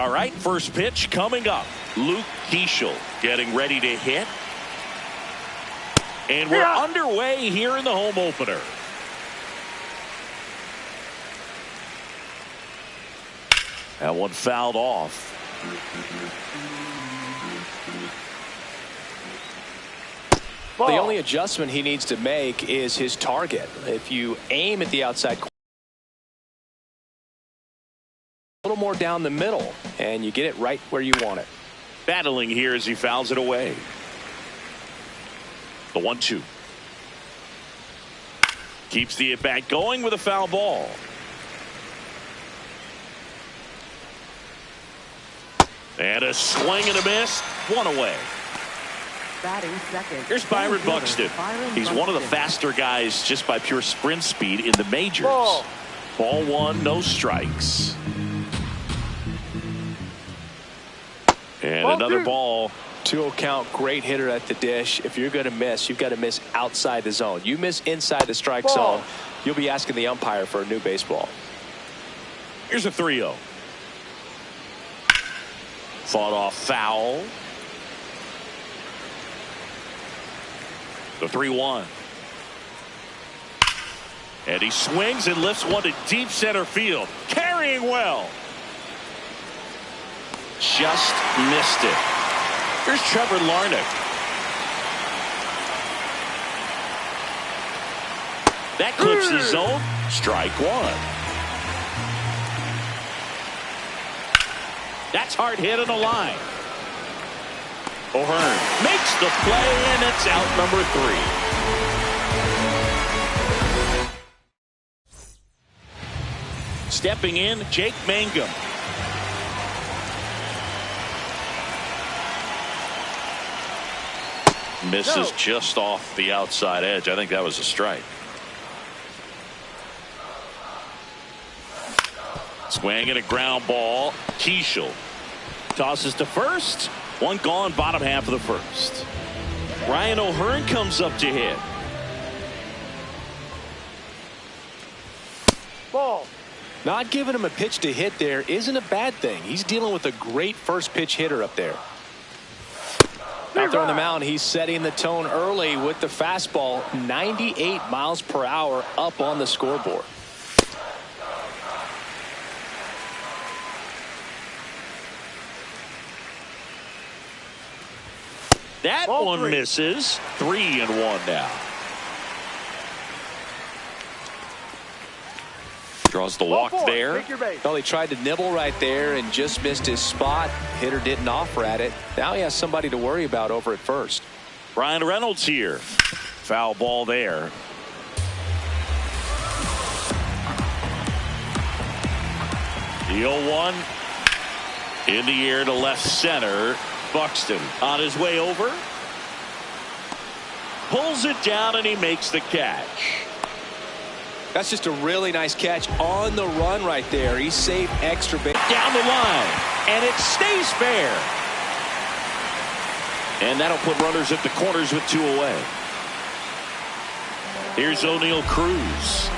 All right, first pitch coming up. Luke Keeschel getting ready to hit. And we're underway here in the home opener. That one fouled off. The only adjustment he needs to make is his target. If you aim at the outside corner, a little more down the middle, and you get it right where you want it. Battling here as he fouls it away. The 1-2. Keeps the at-bat going with a foul ball. And a swing and a miss. One away. Batting second. Here's Byron Buxton. He's one of the faster guys just by pure sprint speed in the majors. Ball one, no strikes. And another ball. 2-0 count, great hitter at the dish. If you're going to miss, you've got to miss outside the zone. You miss inside the strike zone, you'll be asking the umpire for a new baseball. Here's a 3-0. Fought off foul. The 3-1. And he swings and lifts one to deep center field. Carrying well. Just missed it. Here's Trevor Larnach. That clips the zone. Strike one. That's hard hit on the line. O'Hearn makes the play, and it's out number 3. Stepping in, Jake Mangum. Misses just off the outside edge. I think that was a strike. Swing and a ground ball. Keeschel tosses to first. One gone, bottom half of the first. Ryan O'Hearn comes up to hit. Ball. Not giving him a pitch to hit there isn't a bad thing. He's dealing with a great first pitch hitter up there. Out there on the mound, he's setting the tone early with the fastball. 98 miles per hour up on the scoreboard. That one misses. 3-1 now. Draws the walk there. Well, he tried to nibble right there and just missed his spot. Hitter didn't offer at it. Now he has somebody to worry about over at first. Brian Reynolds here. Foul ball there. The 0-1 in the air to left center. Buxton on his way over. Pulls it down and he makes the catch. That's just a really nice catch on the run right there. He saved extra base. Down the line, and it stays fair. And that'll put runners at the corners with 2 away. Here's O'Neal Cruz.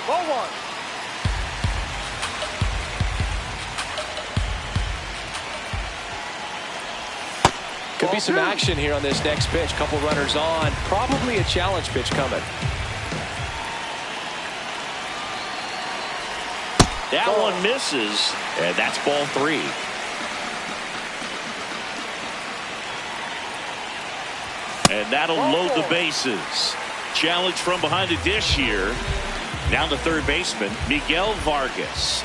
Ball one. Could be some action here on this next pitch. Couple runners on. Probably a challenge pitch coming. That one misses, and that's ball 3. And that'll load the bases. Challenge from behind the dish here. Down to third baseman, Miguel Vargas.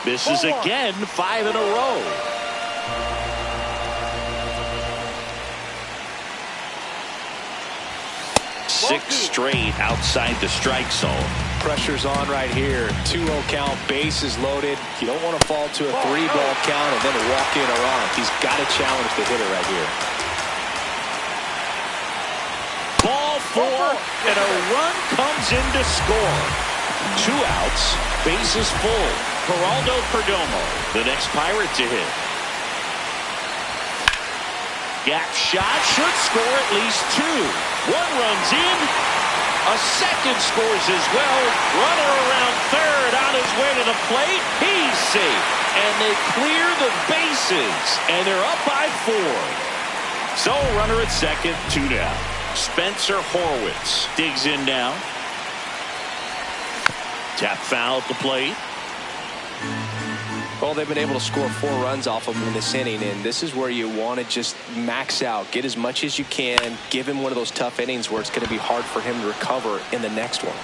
Misses again, 5 in a row. 6 straight outside the strike zone. Pressure's on right here. 2-0 count, bases loaded. You don't want to fall to a 3-ball count and then walk in a run. He's got to challenge the hitter right here. Ball 4, and a run comes in to score. 2 outs, bases full. Geraldo Perdomo, the next Pirate to hit. Gap shot should score at least 2. One runs in. A second scores as well. Runner around third on his way to the plate. He's safe. And they clear the bases. And they're up by 4. So runner at second, 2 down. Spencer Horwitz digs in now. Tap foul at the plate. Well, they've been able to score 4 runs off of him in this inning, and this is where you want to just max out, get as much as you can, give him one of those tough innings where it's going to be hard for him to recover in the next one.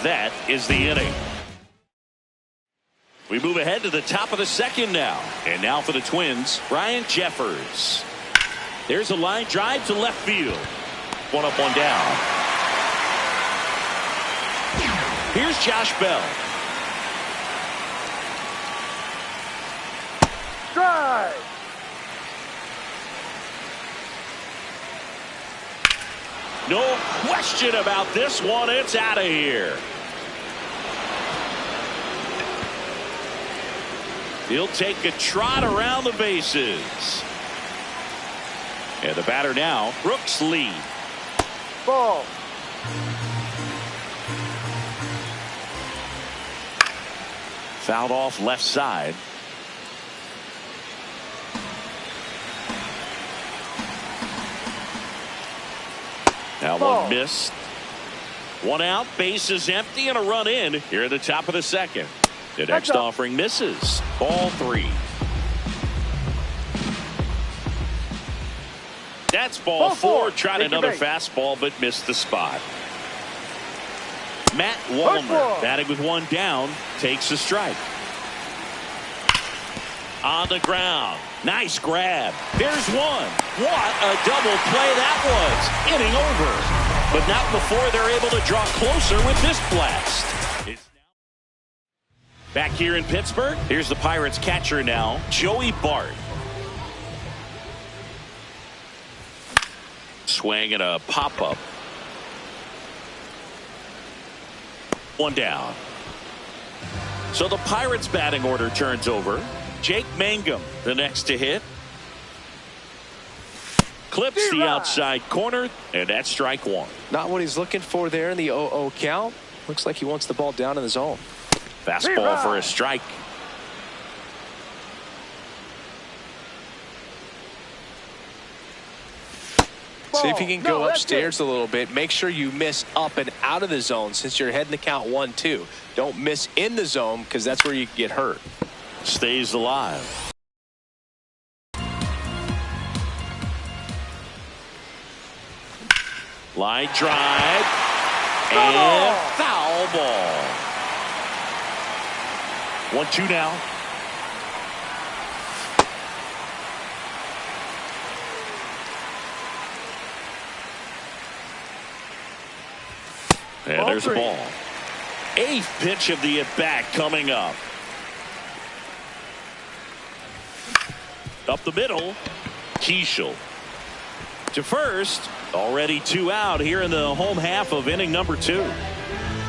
That is the inning. We move ahead to the top of the second now. And now for the Twins, Ryan Jeffers. There's a line drive to left field. 1 up, 1 down. Here's Josh Bell. Drive. No question about this one. It's out of here. He'll take a trot around the bases. And the batter now, Brooks Lee. Ball. Fouled off left side. Now one missed. 1 out, bases empty, and a run in here at the top of the second. The next offering misses. Ball 3. That's ball 4. Tried another fastball, but missed the spot. Matt Wallmer, batting with 1 down, takes a strike. On the ground. Nice grab. There's 1. What a double play that was. Inning over. But not before they're able to draw closer with this blast. It's now back here in Pittsburgh. Here's the Pirates catcher now, Joey Bart. Swing and a pop-up. 1 down. So the Pirates batting order turns over. Jake Mangum, the next to hit. Clips the outside corner, and that's strike 1. Not what he's looking for there in the 0-0 count. Looks like he wants the ball down in the zone. Fastball for a strike. See if you can go upstairs a little bit. Make sure you miss up and out of the zone since you're heading the count 1-2. Don't miss in the zone because that's where you can get hurt. Stays alive. Line drive. And foul ball. 1-2 now. And there's a ball. 8th pitch of the at-bat coming up. Up the middle, Keishel. To first, already 2 out here in the home half of inning number 2.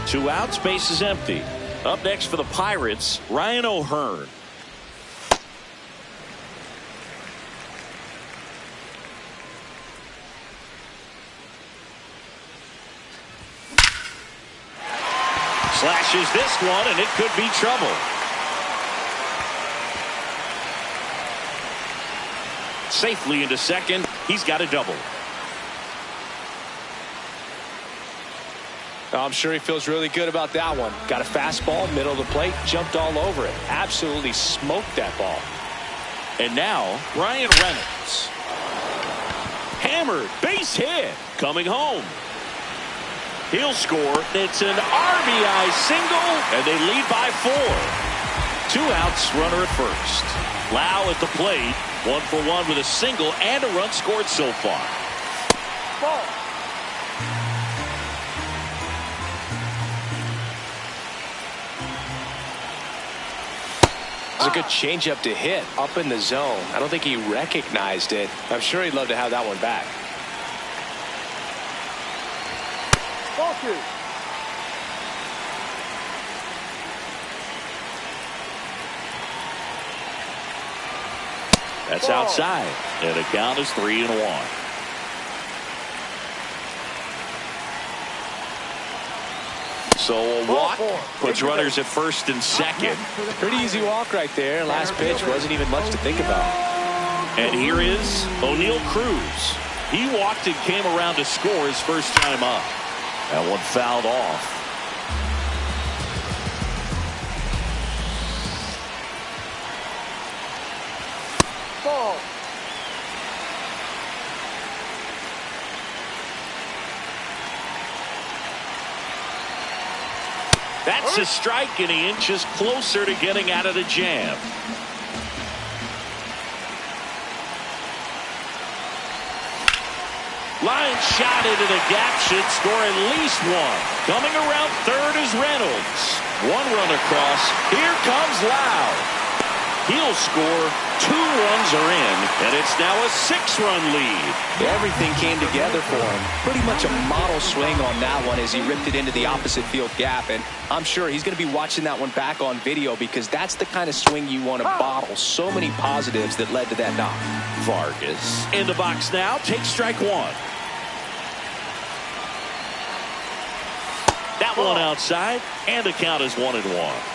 2 outs, base is empty. Up next for the Pirates, Ryan O'Hearn. Slashes this one, and it could be trouble. Safely into second. He's got a double. I'm sure he feels really good about that one. Got a fastball, middle of the plate, jumped all over it. Absolutely smoked that ball. And now, Ryan Reynolds. Hammered, base hit, coming home. He'll score. It's an RBI single, and they lead by 4. 2 outs, runner at first. Lau at the plate. 1 for 1 with a single and a run scored so far. Ball. It was a good changeup to hit up in the zone. I don't think he recognized it. I'm sure he'd love to have that one back. Ball 2. That's outside. And the count is 3-1. So a walk puts runners at first and second. Pretty easy walk right there. Last pitch wasn't even much to think about. And here is O'Neal Cruz. He walked and came around to score his first time up. That one fouled off. Ball. That's a strike, and he inches closer to getting out of the jam. Line shot into the gap should score at least one. Coming around third is Reynolds. One run across. Here comes Lau. He'll score. 2 runs are in, and it's now a 6-run lead. Everything came together for him. Pretty much a model swing on that one as he ripped it into the opposite field gap. And I'm sure he's going to be watching that one back on video because that's the kind of swing you want to bottle. So many positives that led to that knock. Vargas in the box now. Takes strike one. That one outside, and the count is 1-1.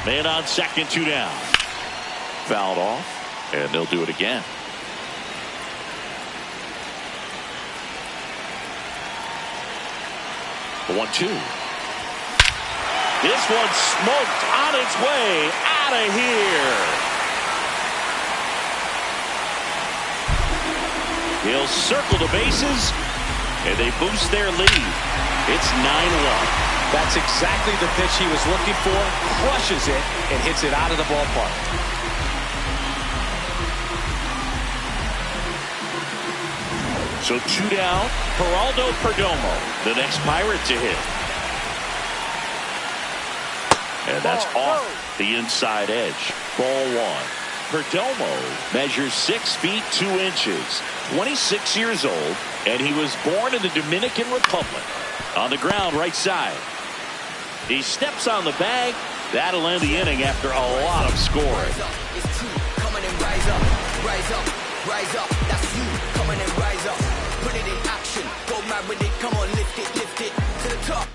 Man on second, 2 down. Fouled off, and they'll do it again. The 1-2. This one smoked on its way out of here. He'll circle the bases, and they boost their lead. It's 9-1. That's exactly the pitch he was looking for. Crushes it and hits it out of the ballpark. So 2 down. Geraldo Perdomo, the next Pirate to hit. And that's off the inside edge. Ball 1. Perdomo measures 6 feet 2 inches, 26 years old, and he was born in the Dominican Republic. On the ground, right side. He steps on the bag. That'll end the inning after a lot of scoring. Come on and rise up, rise up, rise up. That's you. Come on and rise up. Put it in action. Go mad with it. Come on, lift it to the top.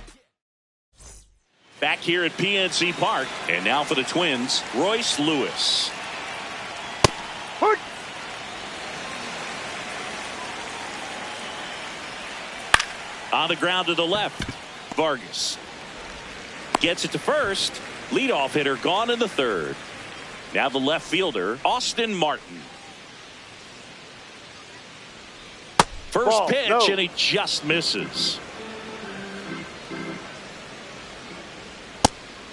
Back here at PNC Park, and now for the Twins, Royce Lewis. On the ground to the left, Vargas gets it to first. Leadoff hitter gone in the third. Now the left fielder, Austin Martin. First pitch, and he just misses.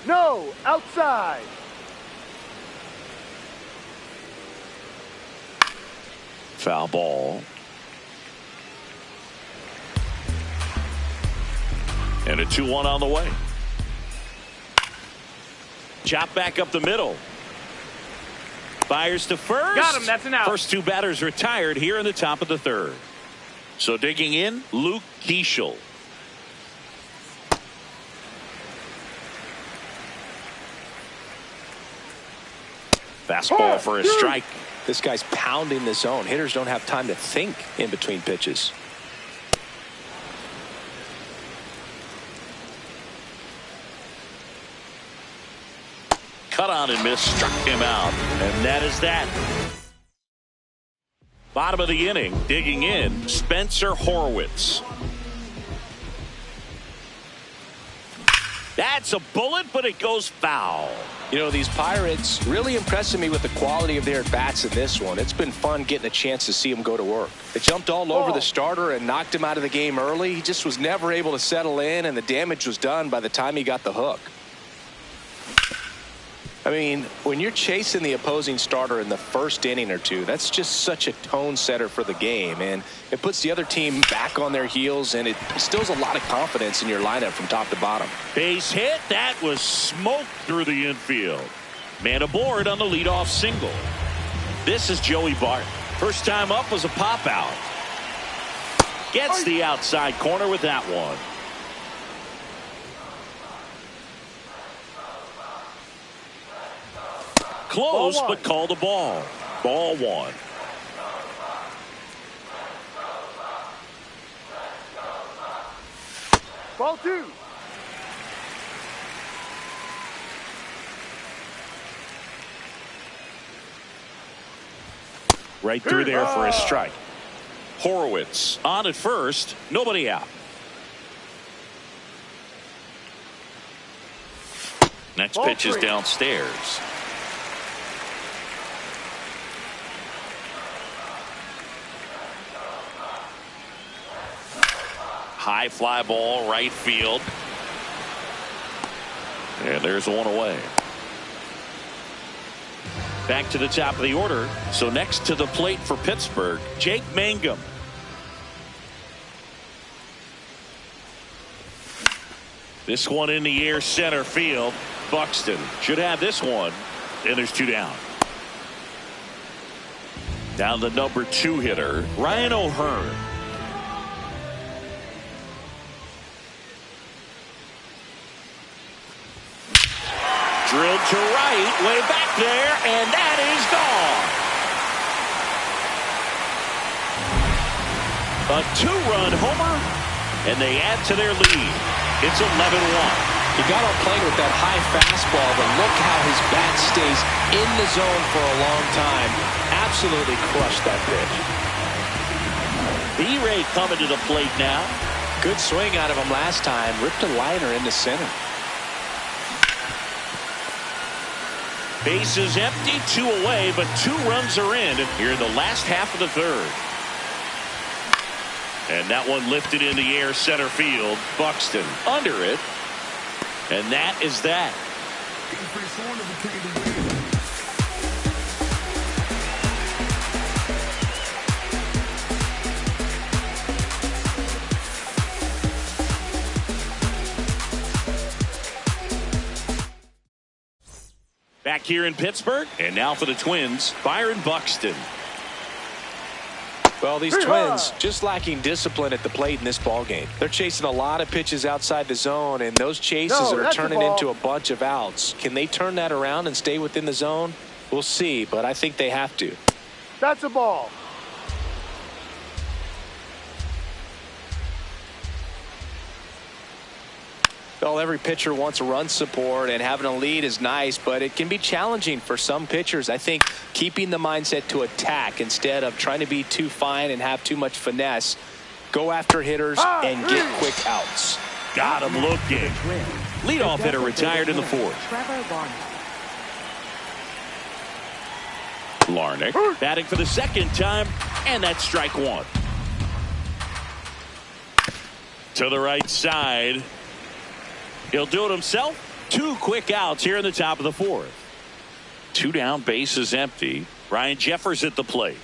No, outside. Foul ball. And a 2-1 on the way. Chop back up the middle. Fires to first. Got him. That's an out. First 2 batters retired here in the top of the third. So digging in, Luke Keeschel. Fastball for a strike. This guy's pounding the zone. Hitters don't have time to think in between pitches. Cut on and miss, struck him out, and that is that. Bottom of the inning, digging in, Spencer Horwitz. That's a bullet, but it goes foul. You know, these Pirates really impressing me with the quality of their at-bats in this one. It's been fun getting a chance to see them go to work. They jumped all over the starter and knocked him out of the game early. He just was never able to settle in, and the damage was done by the time he got the hook. I mean, when you're chasing the opposing starter in the first inning or two, that's just such a tone setter for the game, and it puts the other team back on their heels, and it instills a lot of confidence in your lineup from top to bottom. Base hit. That was smoked through the infield. Man aboard on the leadoff single. This is Joey Bart. First time up was a pop out. Gets the outside corner with that one. Close, but called a ball. Ball one. Ball two. Right through there for a strike. Horowitz on at first. Nobody out. Next pitch is downstairs. High fly ball, right field. And there's one away. Back to the top of the order. So next to the plate for Pittsburgh, Jake Mangum. This one in the air, center field. Buxton should have this one. And there's two down. Down the number 2 hitter, Ryan O'Hearn. Drilled to right, way back there, and that is gone. A 2-run homer, and they add to their lead. It's 11-1. He got on playing with that high fastball, but look how his bat stays in the zone for a long time. Absolutely crushed that pitch. B-Ray coming to the plate now. Good swing out of him last time. Ripped a liner into center. Bases empty, 2 away, but 2 runs are in here in the last half of the third. And that one lifted in the air, center field. Buxton under it. And that is that. Back here in Pittsburgh, and now for the Twins, Byron Buxton. Well, these Twins just lacking discipline at the plate in this ball game. They're chasing a lot of pitches outside the zone, and those chases are turning into a bunch of outs. Can they turn that around and stay within the zone? We'll see, but I think they have to. That's a ball. Well, every pitcher wants a run support, and having a lead is nice, but it can be challenging for some pitchers. I think keeping the mindset to attack instead of trying to be too fine and have too much finesse. Go after hitters and get quick outs. Got him looking. Leadoff hitter retired in the 4th. Larnach batting for the 2nd time, and that's strike 1. To the right side. He'll do it himself. 2 quick outs here in the top of the 4th. 2 down, bases empty. Ryan Jeffers at the plate.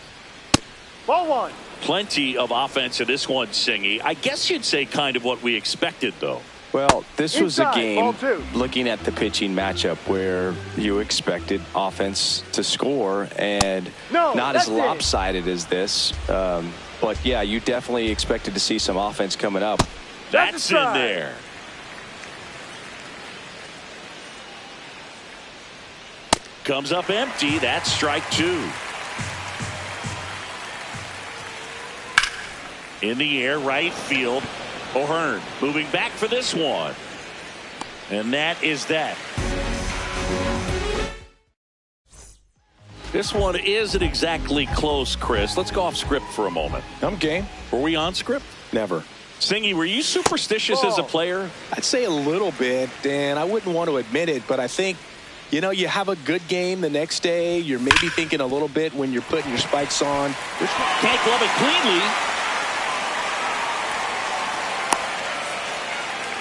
Ball 1. Plenty of offense in this one, Singy. I guess you'd say kind of what we expected, though. Well, this was a game, ball 2. looking at the pitching matchup, where you expected offense to score, and not as lopsided as this. But, yeah, you definitely expected to see some offense coming up. That's in there. Comes up empty. That's strike 2. In the air, right field. O'Hearn moving back for this one. And that is that. This one isn't exactly close, Chris. Let's go off script for a moment. I'm game. Were we on script? Never. Singy, were you superstitious as a player? I'd say a little bit, and I wouldn't want to admit it, but I think, you know, you have a good game the next day. You're maybe thinking a little bit when you're putting your spikes on. Can't glove it cleanly.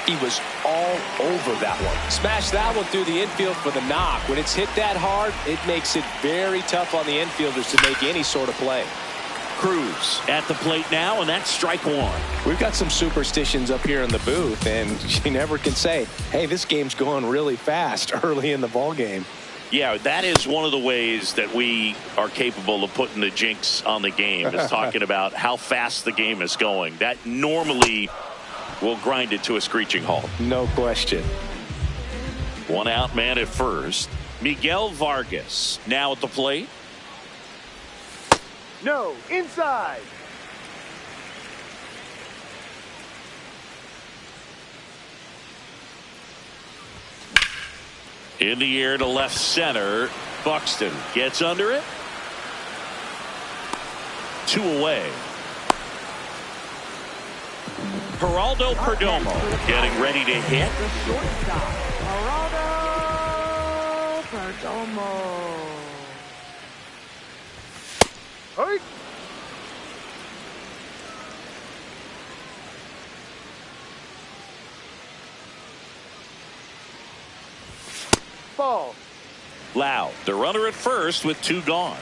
He was all over that one. Smashed that one through the infield for the knock. When it's hit that hard, it makes it very tough on the infielders to make any sort of play. Cruz at the plate now, and that's strike 1. We've got some superstitions up here in the booth, and you never can say, hey, this game's going really fast early in the ball game. Yeah, that is one of the ways that we are capable of putting the jinx on the game, is talking about how fast the game is going. That normally will grind it to a screeching halt. No question. One out, man at first. Miguel Vargas now at the plate. No, inside. In the air to left center. Buxton gets under it. 2 away. Geraldo Perdomo getting ready to hit. The shortstop, Geraldo Perdomo. Hey. Ball. Lau, the runner at first with 2 gone.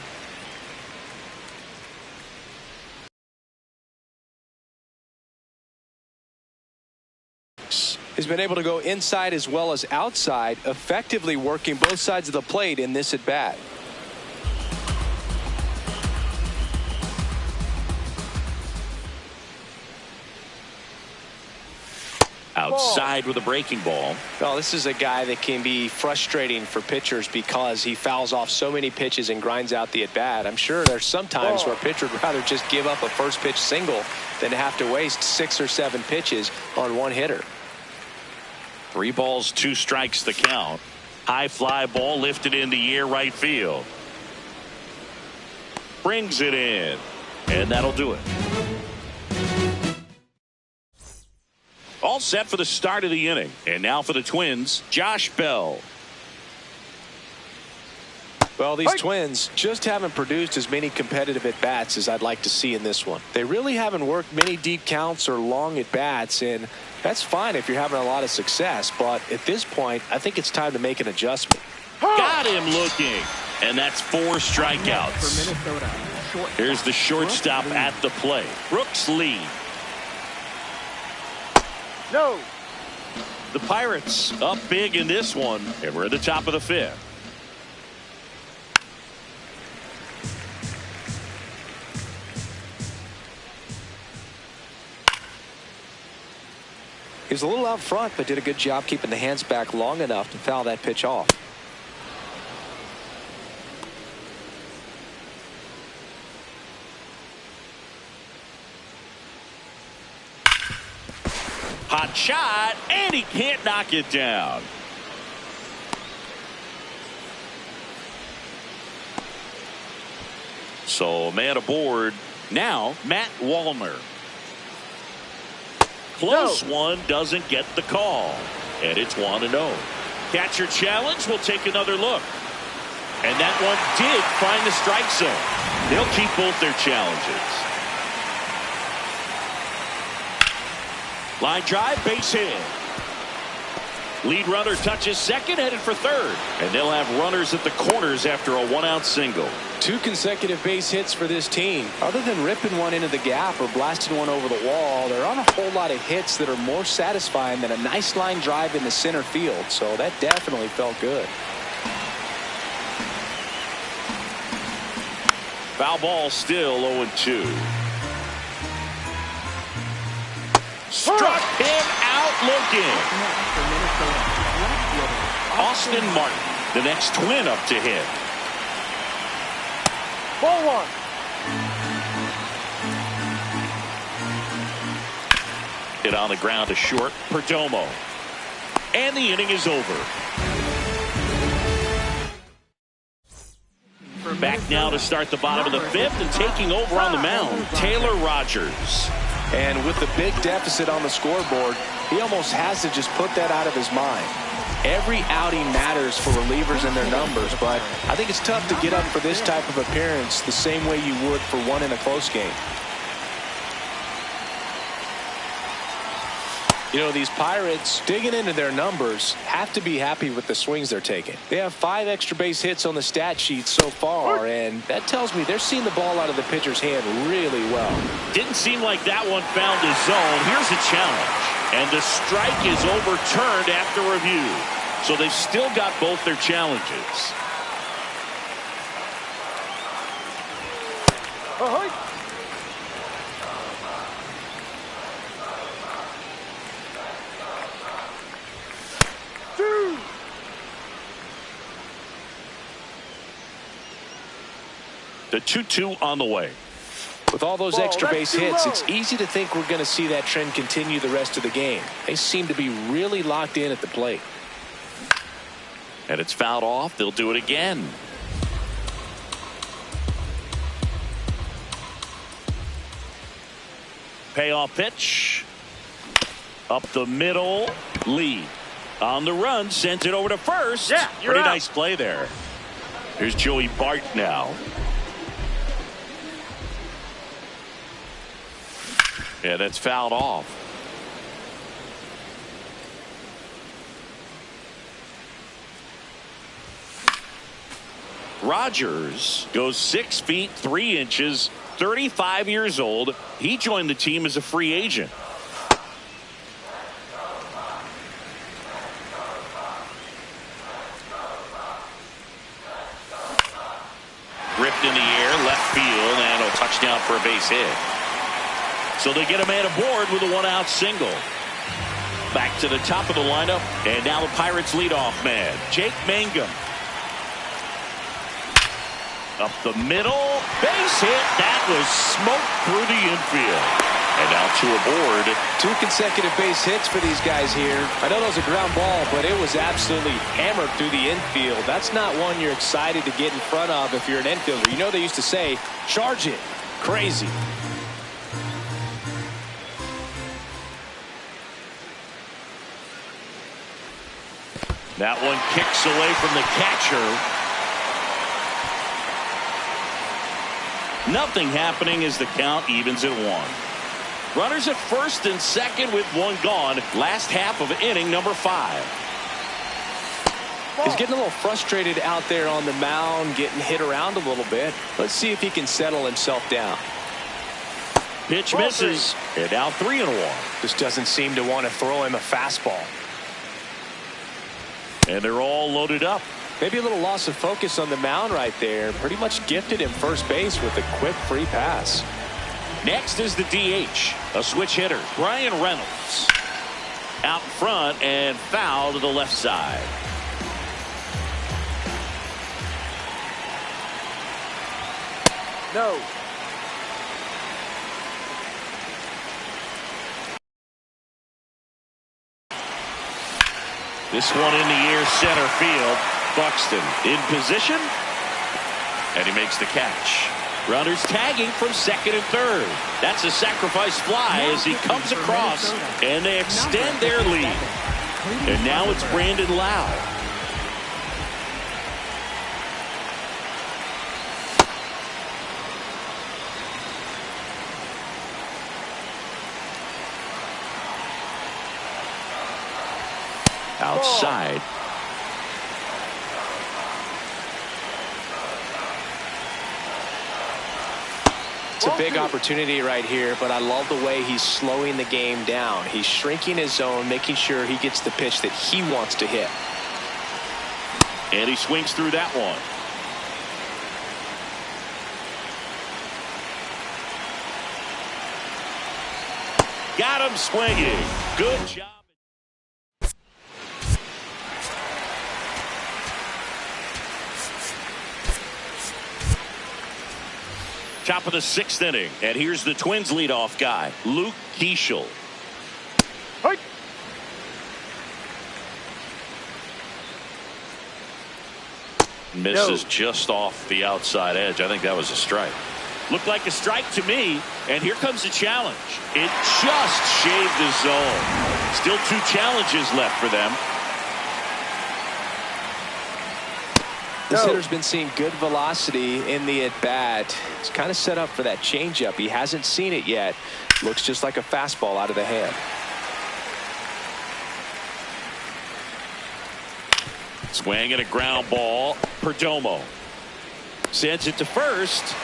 He's been able to go inside as well as outside, effectively working both sides of the plate in this at bat. Outside with a breaking ball. Well, this is a guy that can be frustrating for pitchers because he fouls off so many pitches and grinds out the at bat. I'm sure there's some times where a pitcher would rather just give up a first pitch single than to have to waste 6 or 7 pitches on one hitter. 3 balls, 2 strikes the count. High fly ball lifted in the air right field. Brings it in. And that'll do it. All set for the start of the inning. And now for the Twins, Josh Bell. Well, these Twins just haven't produced as many competitive at-bats as I'd like to see in this one. They really haven't worked many deep counts or long at-bats, and that's fine if you're having a lot of success. But at this point, I think it's time to make an adjustment. Got him looking. And that's 4 strikeouts. For Minnesota, shortstop. Here's the shortstop at the plate. Brooks Lee. No. The Pirates up big in this one, and we're at the top of the 5th. He was a little out front, but did a good job keeping the hands back long enough to foul that pitch off. Hot shot, and he can't knock it down. So a man aboard now, Matt Wallner. Close one, doesn't get the call. And it's 1-0. Catcher challenge, will take another look. And that one did find the strike zone. They'll keep both their challenges. Line drive, base hit. Lead runner touches second, headed for third. And they'll have runners at the corners after a 1-out single. 2 consecutive base hits for this team. Other than ripping one into the gap or blasting one over the wall, there aren't a whole lot of hits that are more satisfying than a nice line drive in the center field. So that definitely felt good. Foul ball, still 0-2. Struck him out looking. For Minnesota, left fielder, Austin Martin, the next Twin up to hit. Ball 1. Hit on the ground to short. Perdomo. And the inning is over. Back now to start the bottom of the 5th, and taking over on the mound, Taylor Rogers. And with the big deficit on the scoreboard, he almost has to just put that out of his mind. Every outing matters for relievers and their numbers, but I think it's tough to get up for this type of appearance the same way you would for one in a close game. You know, these Pirates, digging into their numbers, have to be happy with the swings they're taking. They have 5 extra base hits on the stat sheet so far, and that tells me they're seeing the ball out of the pitcher's hand really well. Didn't seem like that one found his zone. Here's a challenge. And the strike is overturned after review. So they've still got both their challenges. Ahoy! Two! The 2-2 on the way. With all those Ball, extra that's base too hits, low. it's easy to think we're going to see that trend continue the rest of the game. They seem to be really locked in at the plate. And it's fouled off. They'll do it again. Payoff pitch. Up the middle. Lee on the run. Sends it over to first. Yeah, you're Pretty out. nice play there. Here's Joey Bart now. Yeah, that's fouled off. Rogers goes 6 feet 3 inches, 35 years old. He joined the team as a free agent. Ripped in the air, left field, and a touchdown for a base hit. So they get a man aboard with a 1-out single. Back to the top of the lineup, and now the Pirates leadoff man, Jake Mangum. Up the middle, base hit. That was smoked through the infield. And now two aboard. 2 consecutive base hits for these guys here. I know that was a ground ball, but it was absolutely hammered through the infield. That's not one you're excited to get in front of if you're an infielder. You know they used to say, charge it. Crazy. That one kicks away from the catcher. Nothing happening as the count evens at 1. Runners at first and second with 1 gone. Last half of inning number 5. He's getting a little frustrated out there on the mound, getting hit around a little bit. Let's see if he can settle himself down. Pitch misses. And now 3-1. Just doesn't seem to want to throw him a fastball. And they're all loaded up. Maybe a little loss of focus on the mound right there. Pretty much gifted him first base with a quick free pass. Next is the DH, a switch hitter, Brian Reynolds. Out in front and foul to the left side. No. This one in the air, center field. Buxton in position, and he makes the catch. Runners tagging from second and third. That's a sacrifice fly as he comes across, and they extend their lead. And now it's Brandon Lau. Outside. It's a big opportunity right here, but I love the way he's slowing the game down. He's shrinking his zone, making sure he gets the pitch that he wants to hit. And he swings through that one. Got him swinging. Good job. Top of the 6th inning, and here's the Twins leadoff guy, Luke Keeschel. Hey. Misses just off the outside edge. I think that was a strike. Looked like a strike to me, and here comes the challenge. It just shaved the zone. Still 2 challenges left for them. This hitter's been seeing good velocity in the at-bat. It's kind of set up for that changeup. He hasn't seen it yet. Looks just like a fastball out of the hand. Swing and a ground ball. Perdomo sends it to first,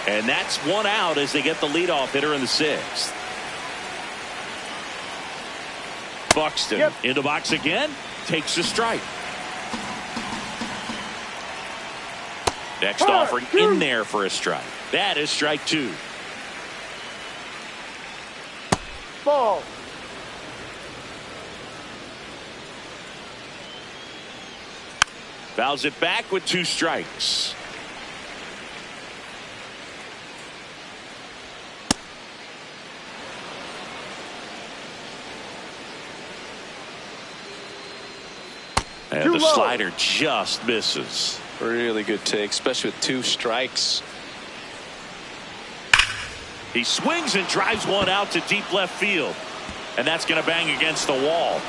and that's 1 out as they get the leadoff hitter in the 6th. Buxton in the box again, takes a strike. Next offering in there for a strike. That is strike two. Ball. Fouls it back with two strikes. And the slider just misses. Really good take, especially with two strikes. He swings and drives one out to deep left field. And that's going to bang against the wall.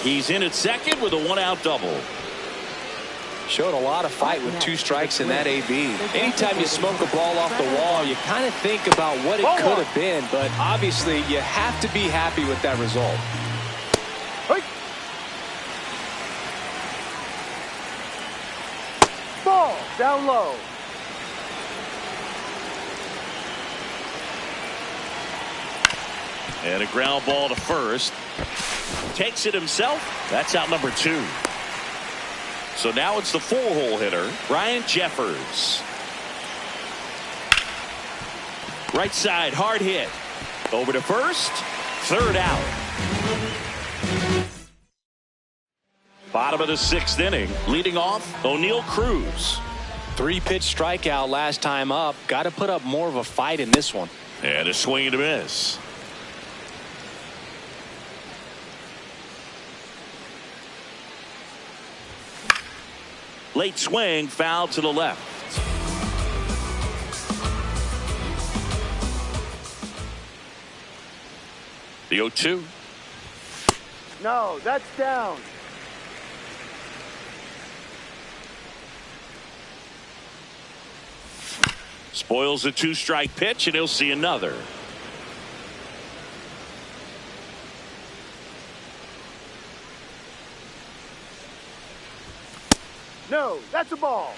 He's in at second with a one-out double. Showed a lot of fight with two strikes in that AB. Anytime you smoke a ball off the wall, you kind of think about what it could have been, but obviously you have to be happy with that result. Ball down low. And a ground ball to first. Takes it himself. That's out number two. So now it's the four-hole hitter, Ryan Jeffers. Right side, hard hit. Over to first. Third out. Bottom of the sixth inning. Leading off, O'Neal Cruz. 3-pitch strikeout last time up. Got to put up more of a fight in this one. And a swing and a miss. Late swing, foul to the left. The 0-2. No, that's down. Spoils a two-strike pitch, and he'll see another. No, that's a ball.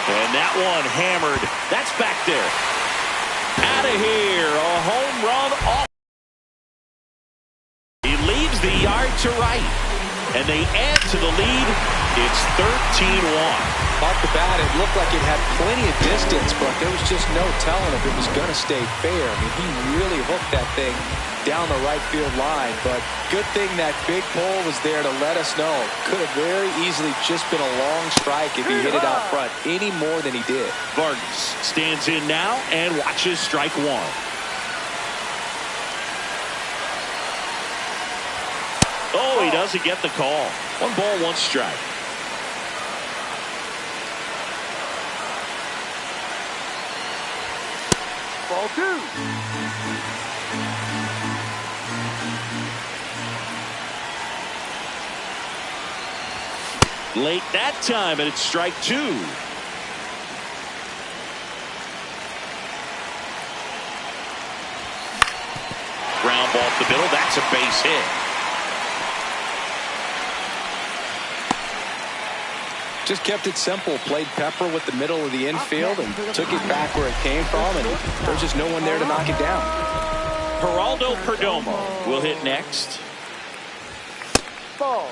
And that one hammered. That's back there. Out of here. A home run off. He leaves the yard to right. And they add to the lead. It's 13-1. Off the bat, it looked like it had plenty of distance, but there was just no telling if it was going to stay fair. I mean, he really hooked that thing down the right field line, but good thing that big pole was there to let us know. Could have very easily just been a long strike if he hit it out front any more than he did. Vargas stands in now and watches strike one. Oh, he doesn't get the call. 1 ball, 1 strike. Ball two. Late that time, and it's strike two. Ground ball up the middle. That's a base hit. Just kept it simple. Played pepper with the middle of the infield and took it back where it came from, and there's just no one there to knock it down. Geraldo Perdomo will hit next. Ball.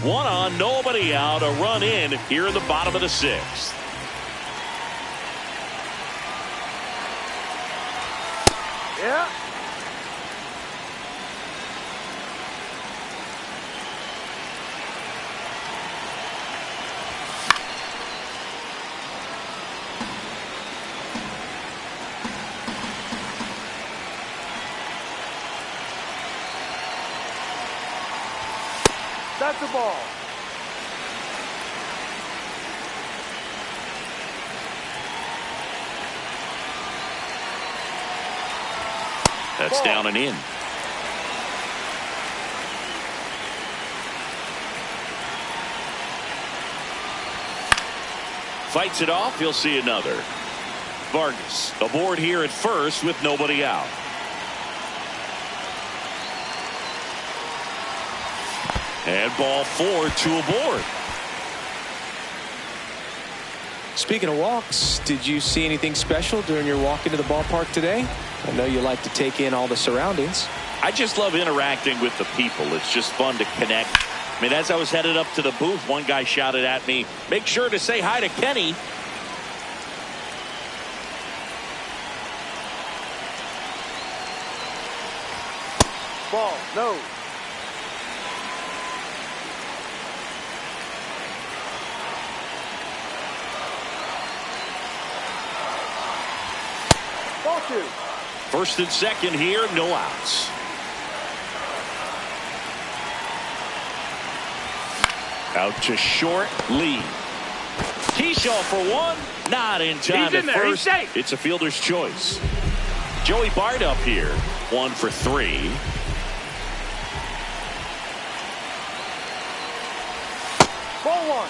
One on, nobody out. A run in here in the bottom of the sixth. Yeah. That's a ball. That's down and in. Fights it off. He'll see another. Vargas aboard here at first with nobody out. And ball 4, 2 aboard. Speaking of walks, did you see anything special during your walk into the ballpark today? I know you like to take in all the surroundings. I just love interacting with the people. It's just fun to connect. I mean, as I was headed up to the booth, one guy shouted at me, "Make sure to say hi to Kenny." Ball, no. Ball 2. First and second here, no outs. Out to short, Lee. Keyshaw for one, not in time at first. It's a fielder's choice. Joey Bart up here, 1 for 3. Ball 1.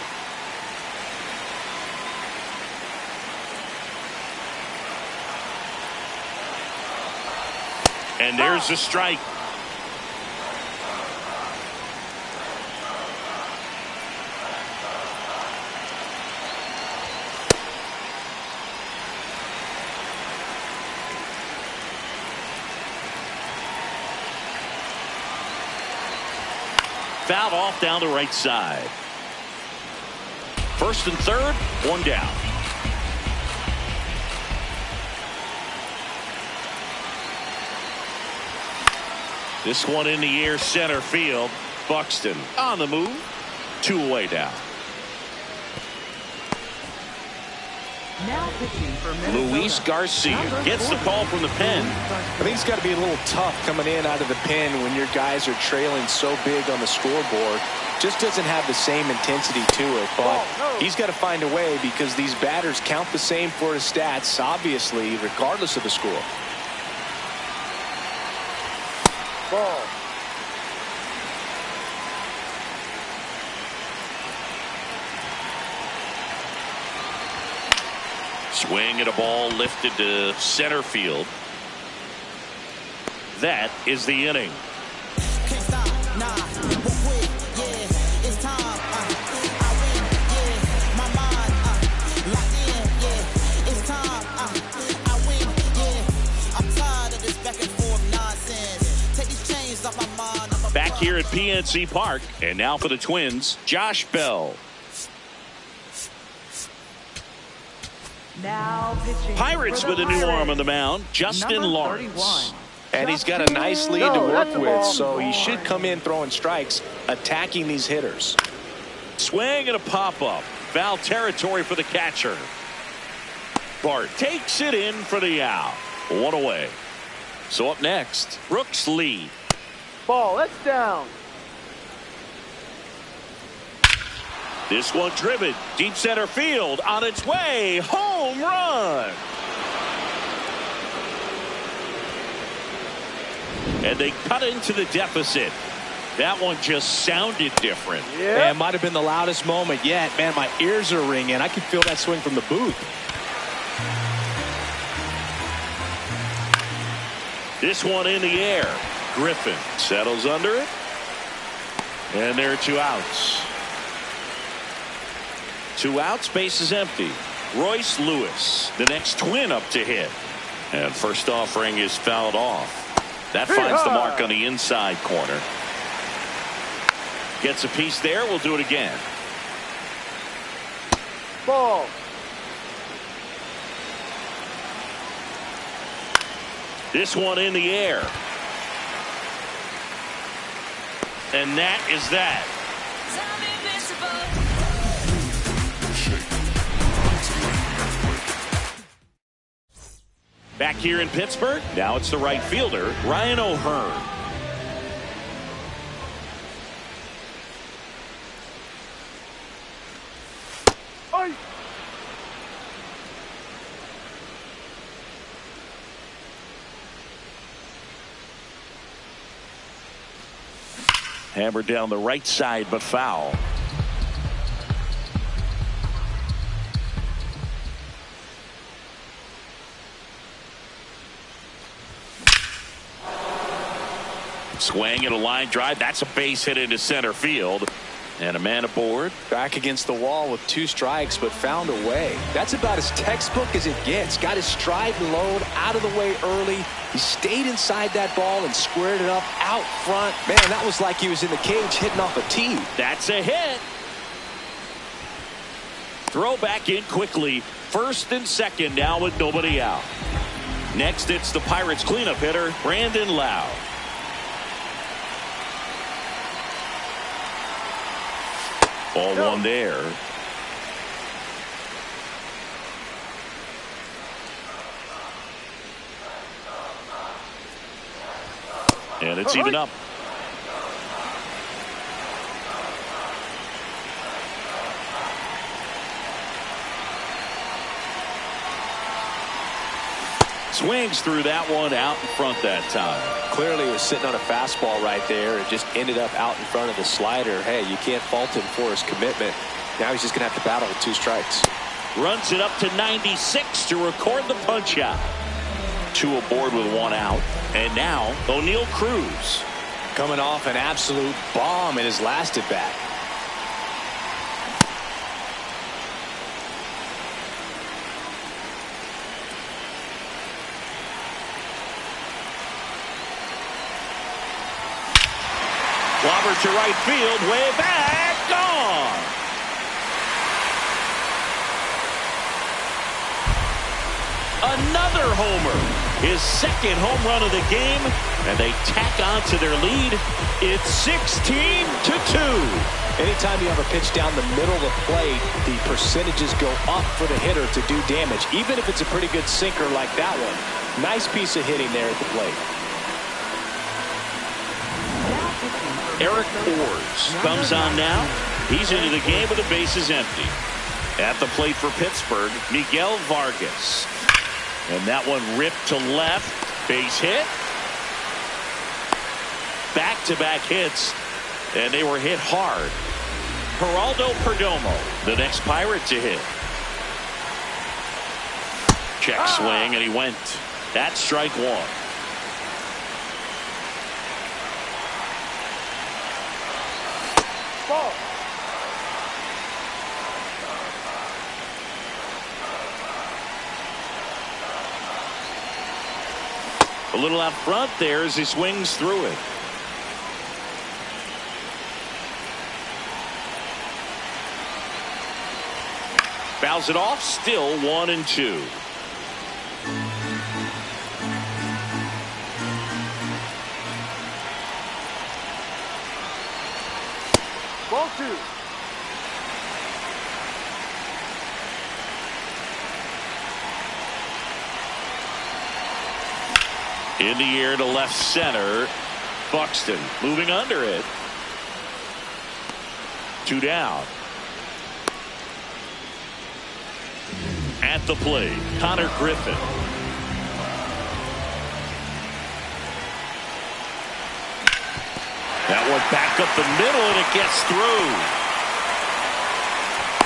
And there's a strike. Fouled off down the right side. First and third, one down. This one in the air, center field. Buxton on the move. 2 away down. Now pitching for Minnesota. Luis Garcia gets the call from the pen. I think it's got to be a little tough coming in out of the pen when your guys are trailing so big on the scoreboard. Just doesn't have the same intensity to it, but he's got to find a way because these batters count the same for his stats, obviously, regardless of the score. Ball. Swing at a ball lifted to center field. That is the inning. Can't stop, nah, won't quit, yeah, it's time, I win, yeah, my mind, locked in, yeah, it's time, I win, yeah, I'm tired of this back and forth nonsense, take these chains off my mind. Back here at PNC Park, and now for the Twins, Josh Bell. Now pitching Pirates for the with a new Pirates. arm on the mound, Justin Number Lawrence. 31. And he's got a nice lead to No, work that's a with, ball. so he should come in throwing strikes, attacking these hitters. Swing and a pop-up. Foul territory for the catcher. Bart takes it in for the out. 1 away. So up next, Brooks Lee. Ball, that's down. This one driven deep center field on its way. Home run. And they cut into the deficit. That one just sounded different. Yeah. And might have been the loudest moment yet. Man, my ears are ringing. I can feel that swing from the booth. This one in the air. Griffin settles under it. And there are 2 outs. 2 outs, base is empty. Royce Lewis, the next Twin up to hit. And first offering is fouled off. That finds the mark on the inside corner. Gets a piece there. We'll do it again. Ball. This one in the air. And that is that. Back here in Pittsburgh, now it's the right fielder, Ryan O'Hearn. Ay. Hammered down the right side, but foul. Swing and a line drive. That's a base hit into center field. And a man aboard. Back against the wall with 2 strikes, but found a way. That's about as textbook as it gets. Got his stride and load out of the way early. He stayed inside that ball and squared it up out front. Man, that was like he was in the cage hitting off a tee. That's a hit. Throw back in quickly. First and second now with nobody out. Next, it's the Pirates cleanup hitter, Brandon Lau. Ball one there. And it's even up. Swings through that one out in front that time. Clearly he was sitting on a fastball right there. It just ended up out in front of the slider. Hey, you can't fault him for his commitment. Now he's just going to have to battle with 2 strikes. Runs it up to 96 to record the punch out. 2 aboard with 1 out. And now O'Neal Cruz. Coming off an absolute bomb in his last at bat. Clobber to right field, way back, gone. Another homer, his 2nd home run of the game, and they tack on to their lead. It's 16-2. Anytime you have a pitch down the middle of the plate, the percentages go up for the hitter to do damage, even if it's a pretty good sinker like that one. Nice piece of hitting there at the plate. Eric Orrs comes on now. He's into the game with the bases empty. At the plate for Pittsburgh, Miguel Vargas. And that one ripped to left. Base hit. Back-to-back hits. And they were hit hard. Geraldo Perdomo, the next Pirate to hit. Check swing, and he went. That's strike 1. Ball. A little out front there as he swings through it. Fouls it off, still 1-2. Ball 2. In the air to left center. Buxton moving under it. 2 down. At the plate, Connor Griffin. That one back up the middle, and it gets through.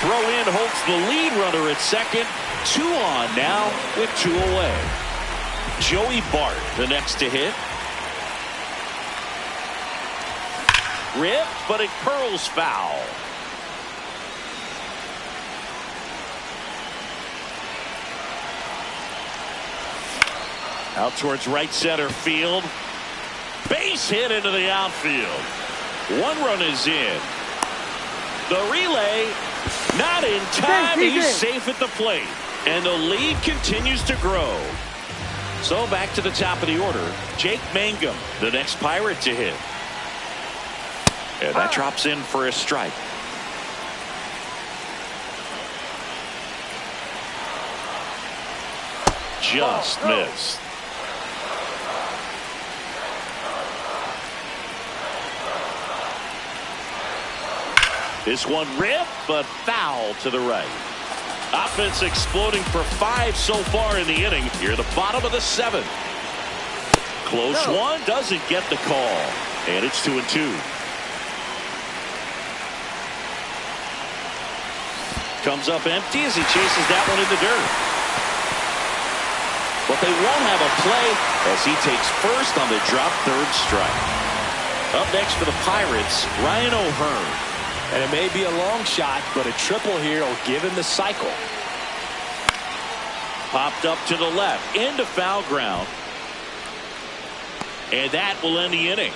Throw in holds the lead runner at second. 2 on now with 2 away. Joey Bart, the next to hit. Ripped, but it curls foul. Out towards right center field. Base hit into the outfield. 1 run is in. The relay not in time. He's safe at the plate. And the lead continues to grow. So back to the top of the order. Jake Mangum, the next Pirate to hit. And that drops in for a strike. Just missed. This one ripped, but foul to the right. Offense exploding for 5 so far in the inning. Here, the bottom of the 7th. Close one, doesn't get the call. And it's 2-2. Comes up empty as he chases that one in the dirt. But they won't have a play as he takes first on the drop 3rd strike. Up next for the Pirates, Ryan O'Hearn. And it may be a long shot, but a triple here will give him the cycle. Popped up to the left into foul ground. And that will end the inning.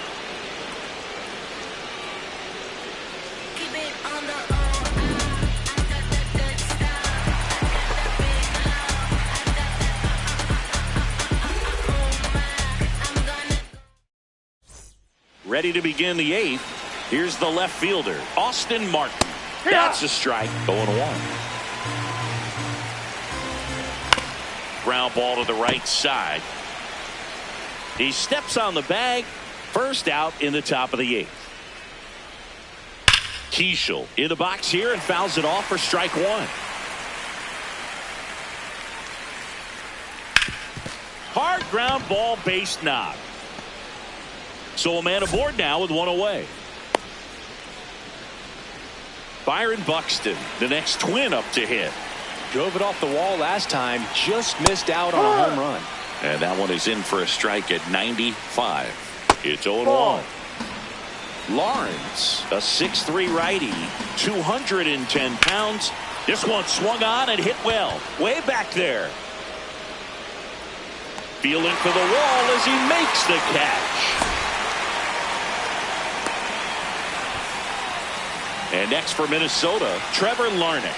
Ready to begin the eighth. Here's the left fielder, Austin Martin. That's a strike. 0-1. Ground ball to the right side. He steps on the bag. First out in the top of the eighth. Keishel in the box here and fouls it off for strike one. Hard ground ball, base knock. So a man aboard now with one away. Byron Buxton, the next twin up to hit. Drove it off the wall last time, just missed out on a home run. And that one is in for a strike at 95. It's 0-1. Lawrence, a 6'3" righty, 210 pounds. This one swung on and hit well. Way back there. Feeling for the wall as he makes the catch. And next for Minnesota, Trevor Larnach.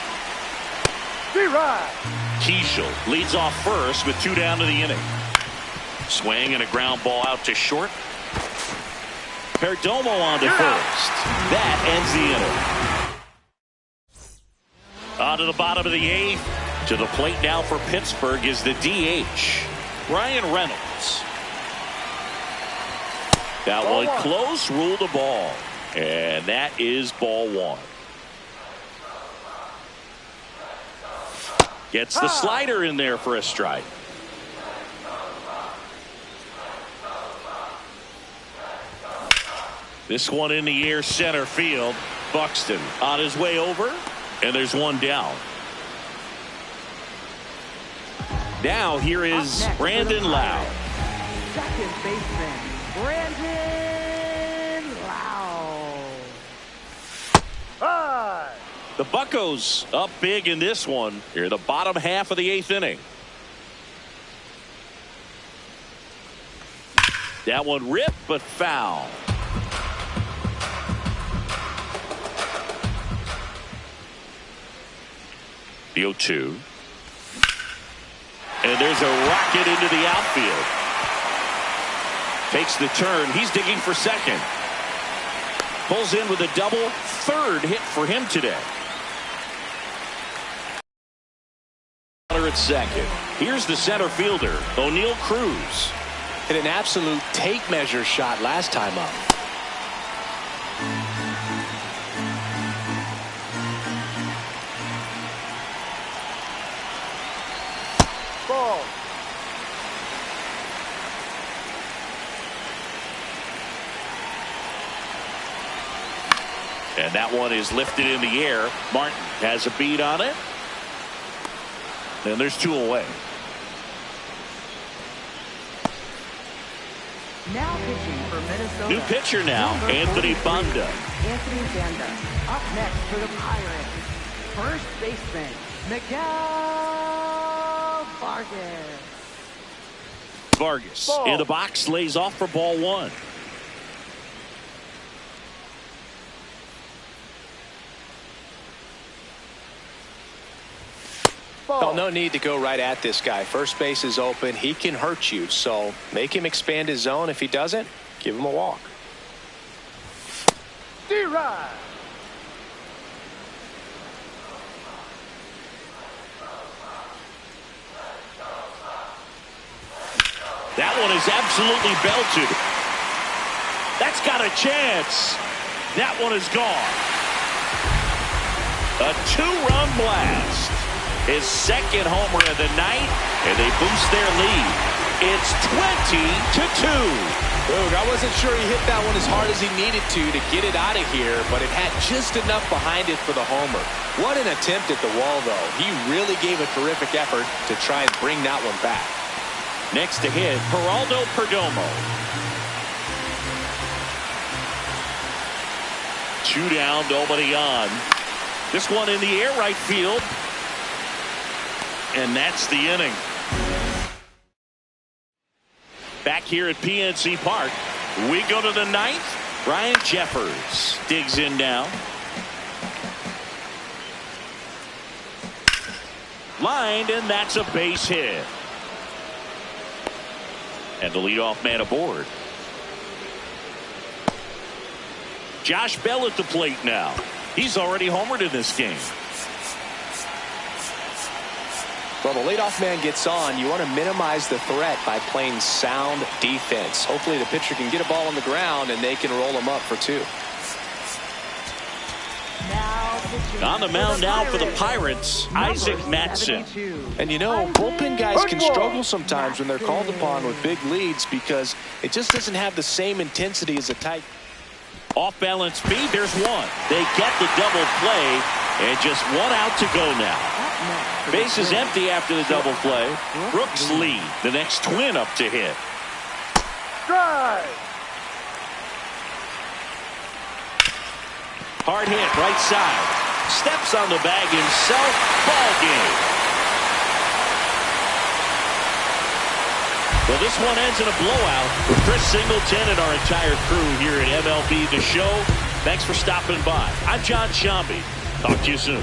Keishel leads off first with 2 down to the inning. Swing and a ground ball out to short. Perdomo on to first. That ends the inning. On to the bottom of the eighth. To the plate now for Pittsburgh is the DH, Ryan Reynolds. That one close, ruled a ball. And that is ball one. Gets the slider in there for a strike. This one in the air, center field. Buxton on his way over, and there's one down. Now here is Brandon Lau. Second baseman, Brandon Lau. The Buccos up big in this one. Here, the bottom half of the eighth inning. That one ripped, but foul. The 0-2. And there's a rocket into the outfield. Takes the turn. He's digging for second. Pulls in with a double. Third hit for him today. At second. Here's the center fielder, O'Neal Cruz. Hit an absolute tape measure shot last time up. Ball. And that one is lifted in the air. Martin has a beat on it. And there's 2 away. Now pitching for Minnesota. New pitcher now, Anthony Banda. Anthony Banda. Up next for the Pirates. First baseman, Miguel Vargas. Vargas in the box, lays off for ball one. Oh, no need to go right at this guy. First base is open. He can hurt you. So make him expand his zone. If he doesn't, give him a walk. D-Ride. That one is absolutely belted. That's got a chance. That one is gone. A 2-run blast. His second homer of the night, and they boost their lead. It's 20-2. Look, I wasn't sure he hit that one as hard as he needed to get it out of here, but it had just enough behind it for the homer. What an attempt at the wall, though. He really gave a terrific effort to try and bring that one back. Next to hit, Geraldo Perdomo. 2 down, nobody on. This one in the air right field. And that's the inning. Back here at PNC Park, we go to the 9th. Ryan Jeffers digs in now. Lined, and that's a base hit. And the leadoff man aboard. Josh Bell at the plate now. He's already homered in this game. Well, the leadoff man gets on. You want to minimize the threat by playing sound defense. Hopefully the pitcher can get a ball on the ground and they can roll him up for 2. On the mound now for the Pirates, Isaac Mattson. And you know, bullpen guys can struggle sometimes when they're called upon with big leads because it just doesn't have the same intensity as a tight. Off balance speed, there's one. They get the double play, and just 1 out to go now. Base is empty after the double play. Brooks lead, the next twin up to hit. Drive. Hard hit, right side. Steps on the bag himself. Ball game. Well, this one ends in a blowout. With Chris Singleton and our entire crew here at MLB The Show, thanks for stopping by. I'm John Shambi. Talk to you soon.